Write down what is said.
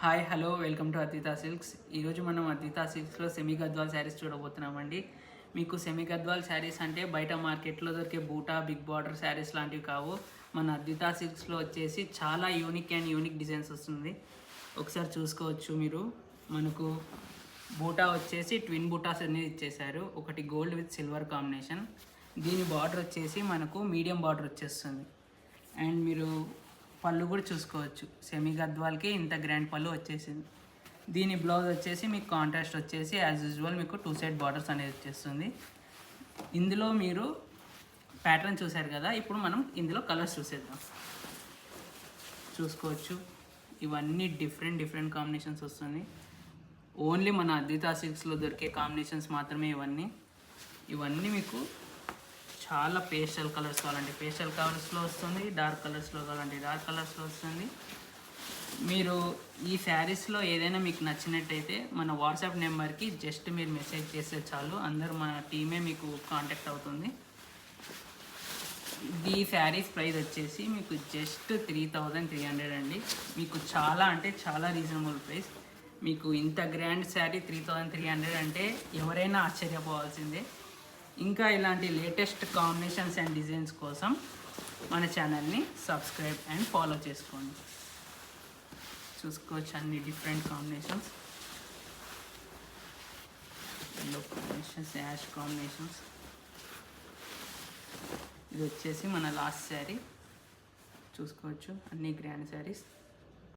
Hi hello welcome to Advita silks. ఈరోజు మనం అద్వితా సిల్క్స్లో సెమీ గద్వాల్ శారీస్ చూడబోతున్నామండి. మీకు సెమీ గద్వాల్ శారీస్ అంటే బయట మార్కెట్లో దొరికే బూటా బిగ్ బార్డర్ శారీస్ లాంటివి కావు. మన అద్వితా సిల్క్స్లో వచ్చేసి చాలా యూనిక్ డిజైన్స్ వస్తుంది. ఒకసారి చూసుకోవచ్చు మీరు. మనకు బూటా వచ్చేసి ట్విన్ బూటాస్ అనేది ఇచ్చేసారు. ఒకటి గోల్డ్ విత్ సిల్వర్ కాంబినేషన్. దీని బార్డర్ వచ్చేసి మనకు మీడియం బార్డర్ వచ్చేస్తుంది. అండ్ మీరు పళ్ళు కూడా చూసుకోవచ్చు. సెమీ గద్వాల్కి ఇంత గ్రాండ్ పళ్ళు వచ్చేసింది. దీని బ్లౌజ్ వచ్చేసి మీకు కాంట్రాస్ట్ వచ్చేసి యాజ్ యూజువల్ మీకు 2 సైడ్ బార్డర్స్ అనేది వచ్చేస్తుంది. ఇందులో మీరు ప్యాటర్న్ చూసారు కదా, ఇప్పుడు మనం ఇందులో కలర్స్ చూసేద్దాం. చూసుకోవచ్చు, ఇవన్నీ డిఫరెంట్ కాంబినేషన్స్ వస్తుంది. ఓన్లీ మన అద్వితా సిల్క్స్లో దొరికే కాంబినేషన్స్ మాత్రమే ఇవన్నీ మీకు చాలా పేస్టల్ కలర్స్ కావాలంటే పేస్టల్ కలర్స్లో వస్తుంది, డార్క్ కలర్స్లో కావాలంటే డార్క్ కలర్స్లో వస్తుంది. మీరు ఈ శారీస్లో ఏదైనా మీకు నచ్చినట్టయితే మన వాట్సాప్ నెంబర్కి జస్ట్ మీరు మెసేజ్ చేస్తే చాలు, అందరూ మన టీమే మీకు కాంటాక్ట్ అవుతుంది. ఈ శారీస్ ప్రైస్ వచ్చేసి మీకు జస్ట్ 3300 అండి. మీకు చాలా అంటే చాలా రీజనబుల్ ప్రైస్. మీకు ఇంత గ్రాండ్ శారీ 3300 అంటే ఎవరైనా ఆశ్చర్యపోవాల్సిందే. ఇంకా ఇలాంటి లేటెస్ట్ కాంబినేషన్స్ అండ్ డిజైన్స్ కోసం మన ఛానల్ని సబ్స్క్రైబ్ అండ్ ఫాలో చేసుకోండి. చూసుకోవచ్చు అన్ని different combinations, yellow combinations, ash combinations. ఇది వచ్చేసి మన లాస్ట్ శారీ. చూసుకోవచ్చు అన్ని గ్రాండ్ శారీస్.